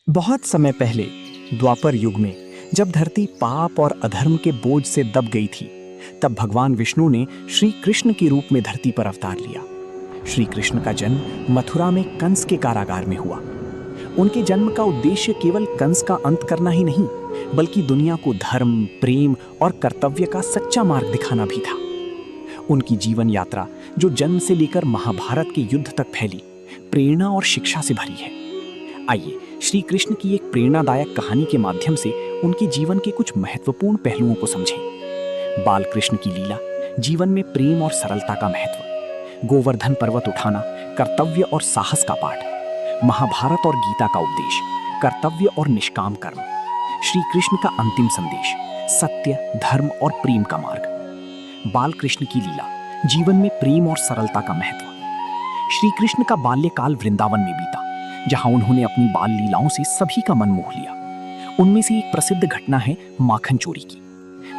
बहुत समय पहले द्वापर युग में जब धरती पाप और अधर्म के बोझ से दब गई थी, तब भगवान विष्णु ने श्री कृष्ण के रूप में धरती पर अवतार लिया। श्री कृष्ण का जन्म मथुरा में कंस के कारागार में हुआ। उनके जन्म का उद्देश्य केवल कंस का अंत करना ही नहीं, बल्कि दुनिया को धर्म, प्रेम और कर्तव्य का सच्चा मार्ग दिखाना भी था। उनकी जीवन यात्रा, जो जन्म से लेकर महाभारत के युद्ध तक फैली, प्रेरणा और शिक्षा से भरी है। आइए श्री कृष्ण की एक प्रेरणादायक कहानी के माध्यम से उनके जीवन के कुछ महत्वपूर्ण पहलुओं को समझें। बाल कृष्ण की लीला, जीवन में प्रेम और सरलता का महत्व, गोवर्धन पर्वत उठाना, कर्तव्य और साहस का पाठ, महाभारत और गीता का उपदेश, कर्तव्य और निष्काम कर्म, श्री कृष्ण का अंतिम संदेश, सत्य, धर्म और प्रेम का मार्ग। बाल कृष्ण की लीला, जीवन में प्रेम और सरलता का महत्व। श्री कृष्ण का बाल्यकाल वृंदावन में बीता, जहां उन्होंने अपनी बाल लीलाओं से सभी का मन मोह लिया। उनमें से एक प्रसिद्ध घटना है माखन चोरी की।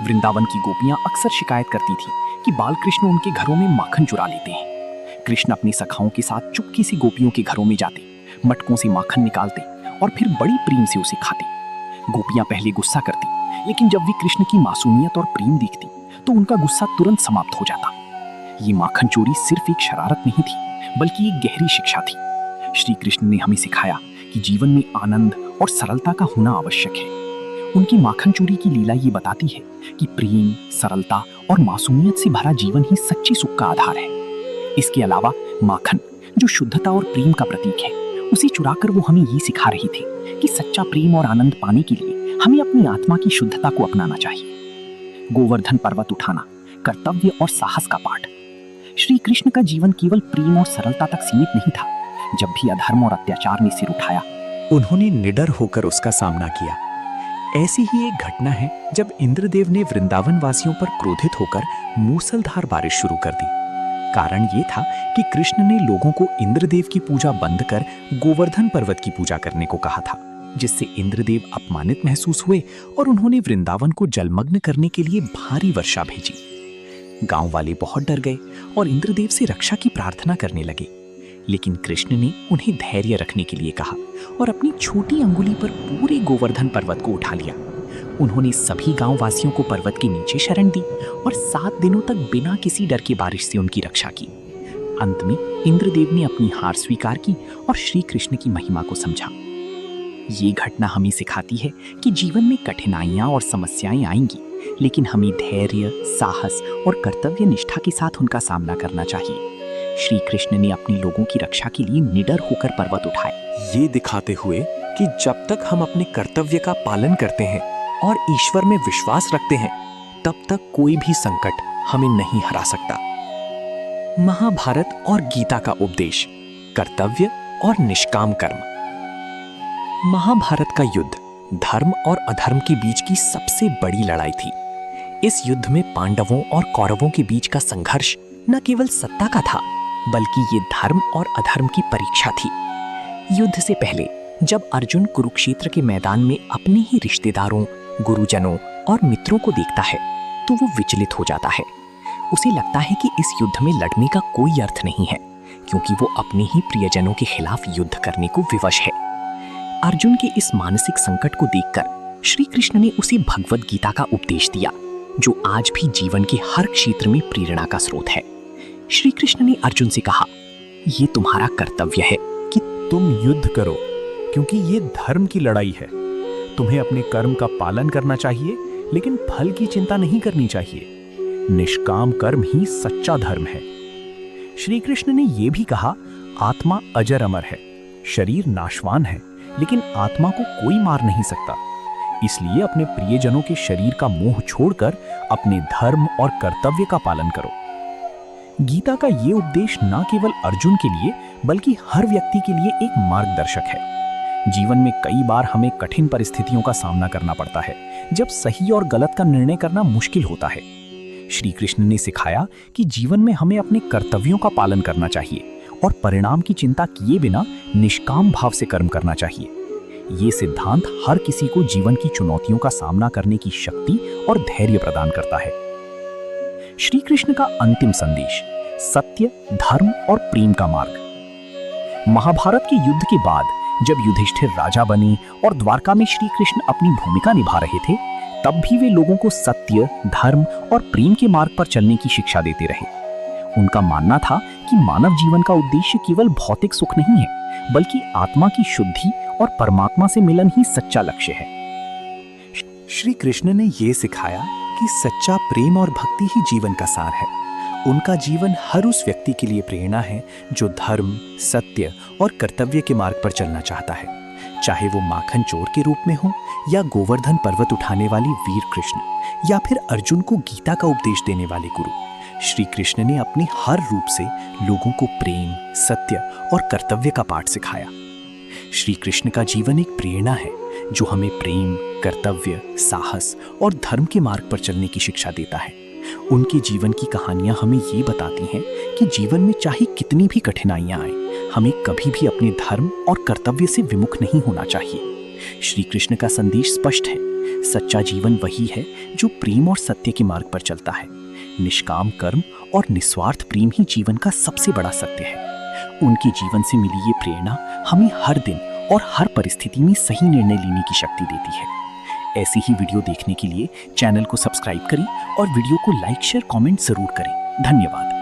वृंदावन की गोपियां अक्सर शिकायत करती थीं कि बाल कृष्ण उनके घरों में माखन चुरा लेते हैं। कृष्ण अपनी सखाओं के साथ चुपके से गोपियों के घरों में जाते, मटकों से माखन निकालते और फिर बड़ी प्रेम से उसे खाते। गोपियां पहले गुस्सा करती, लेकिन जब वे कृष्ण की मासूमियत और प्रेम देखती तो उनका गुस्सा तुरंत समाप्त हो जाता। ये माखन चोरी सिर्फ एक शरारत नहीं थी, बल्कि एक गहरी शिक्षा थी। श्री कृष्ण ने हमें सिखाया कि जीवन में आनंद और सरलता का होना आवश्यक है। उनकी माखन चोरी की लीला ये बताती है कि प्रेम, सरलता और मासूमियत से भरा जीवन ही सच्ची सुख का आधार है। इसके अलावा माखन, जो शुद्धता और प्रेम का प्रतीक है, उसे चुराकर वो हमें ये सिखा रही थी कि सच्चा प्रेम और आनंद पाने के लिए हमें अपनी आत्मा की शुद्धता को अपनाना चाहिए। गोवर्धन पर्वत उठाना, कर्तव्य और साहस का पाठ। श्री कृष्ण का जीवन केवल प्रेम और सरलता तक सीमित नहीं था। जब भी अधर्म और अत्याचार ने सिर उठाया, उन्होंने निडर होकर उसका सामना किया। ऐसी ही एक घटना है जब इंद्रदेव ने वृंदावन वासियों पर क्रोधित होकर मूसलधार बारिश शुरू कर दी। कारण ये था कि कृष्ण ने लोगों को इंद्रदेव की पूजा बंद कर गोवर्धन पर्वत की पूजा करने को कहा था, जिससे इंद्रदेव अपमानित महसूस हुए और उन्होंने वृंदावन को जलमग्न करने के लिए भारी वर्षा भेजी। गांव वाले बहुत डर गए और इंद्रदेव से रक्षा की प्रार्थना करने लगे, लेकिन कृष्ण ने उन्हें धैर्य रखने के लिए कहा और अपनी छोटी अंगुली पर पूरे गोवर्धन पर्वत को उठा लिया। उन्होंने सभी गांव वासियों को पर्वत के नीचे शरण दी और 7 दिनों तक बिना किसी डर के बारिश से उनकी रक्षा की। अंत में इंद्रदेव ने अपनी हार स्वीकार की और श्री कृष्ण की महिमा को समझा। ये घटना हमें सिखाती है कि जीवन में कठिनाइयां और समस्याएं आएंगी, लेकिन हमें धैर्य, साहस और कर्तव्य निष्ठा के साथ उनका सामना करना चाहिए। श्री कृष्ण ने अपने लोगों की रक्षा के लिए निडर होकर पर्वत उठाए, ये दिखाते हुए कि जब तक हम अपने कर्तव्य का पालन करते हैं और ईश्वर में विश्वास रखते हैं, तब तक कोई भी संकट हमें नहीं हरा सकता। महाभारत और गीता का उपदेश, कर्तव्य और निष्काम कर्म। महाभारत का युद्ध धर्म और अधर्म के बीच की सबसे बड़ी लड़ाई थी। इस युद्ध में पांडवों और कौरवों के बीच का संघर्ष न केवल सत्ता का था, बल्कि ये धर्म और अधर्म की परीक्षा थी। युद्ध से पहले जब अर्जुन कुरुक्षेत्र के मैदान में अपने ही रिश्तेदारों, गुरुजनों और मित्रों को देखता है तो वो विचलित हो जाता है। उसे लगता है कि इस युद्ध में लड़ने का कोई अर्थ नहीं है, क्योंकि वो अपने ही प्रियजनों के खिलाफ युद्ध करने को विवश है। अर्जुन के इस मानसिक संकट को देखकर श्री कृष्ण ने उसे भगवद गीता का उपदेश दिया, जो आज भी जीवन के हर क्षेत्र में प्रेरणा का स्रोत है। श्री कृष्ण ने अर्जुन से कहा, ये तुम्हारा कर्तव्य है कि तुम युद्ध करो, क्योंकि ये धर्म की लड़ाई है। तुम्हें अपने कर्म का पालन करना चाहिए, लेकिन फल की चिंता नहीं करनी चाहिए। निष्काम कर्म ही सच्चा धर्म है। श्री कृष्ण ने यह भी कहा, आत्मा अजर अमर है, शरीर नाशवान है, लेकिन आत्मा को कोई मार नहीं सकता। इसलिए अपने प्रियजनों के शरीर का मोह छोड़कर अपने धर्म और कर्तव्य का पालन करो। गीता का ये उपदेश न केवल अर्जुन के लिए, बल्कि हर व्यक्ति के लिए एक मार्गदर्शक है। जीवन में कई बार हमें कठिन परिस्थितियों का सामना करना पड़ता है, जब सही और गलत का निर्णय करना मुश्किल होता है। श्री कृष्ण ने सिखाया कि जीवन में हमें अपने कर्तव्यों का पालन करना चाहिए और परिणाम की चिंता किए बिना निष्काम भाव से कर्म करना चाहिए। ये सिद्धांत हर किसी को जीवन की चुनौतियों का सामना करने की शक्ति और धैर्य प्रदान करता है। श्री कृष्ण का अंतिम संदेश, सत्य, धर्म और प्रेम का मार्ग। महाभारत के युद्ध के बाद जब युधिष्ठिर राजा बने और द्वारका में श्री कृष्ण अपनी भूमिका निभा रहे थे, तब भी वे लोगों को सत्य, धर्म और प्रेम के मार्ग पर चलने की शिक्षा देते रहे। उनका मानना था कि मानव जीवन का उद्देश्य केवल भौतिक सुख नहीं है, बल्कि आत्मा की शुद्धि और परमात्मा से मिलन ही सच्चा लक्ष्य है। श्री कृष्ण ने यह सिखाया कि सच्चा प्रेम और भक्ति ही जीवन का सार है। उनका जीवन हर उस व्यक्ति के लिए प्रेरणा है जो धर्म, सत्य और कर्तव्य के मार्ग पर चलना चाहता है, चाहे वो माखन चोर के रूप में हो, या गोवर्धन पर्वत उठाने वाली वीर कृष्ण, या फिर अर्जुन को गीता का उपदेश देने वाले गुरु। श्री कृष्ण ने अपने हर रूप से लोगों को प्रेम, सत्य और कर्तव्य का पाठ सिखाया। श्री कृष्ण का जीवन एक प्रेरणा है जो हमें प्रेम, कर्तव्य, साहस और धर्म के मार्ग पर चलने की शिक्षा देता है। उनके जीवन की कहानियां हमें ये बताती हैं कि जीवन में चाहे कितनी भी कठिनाइयां आए, हमें कभी भी अपने धर्म और कर्तव्य से विमुख नहीं होना चाहिए। श्री कृष्ण का संदेश स्पष्ट है, सच्चा जीवन वही है जो प्रेम और सत्य के मार्ग पर चलता है। निष्काम कर्म और निस्वार्थ प्रेम ही जीवन का सबसे बड़ा सत्य है। उनके जीवन से मिली ये प्रेरणा हमें हर दिन और हर परिस्थिति में सही निर्णय लेने की शक्ति देती है। ऐसी ही वीडियो देखने के लिए चैनल को सब्सक्राइब करें और वीडियो को लाइक, शेयर, कमेंट जरूर करें। धन्यवाद।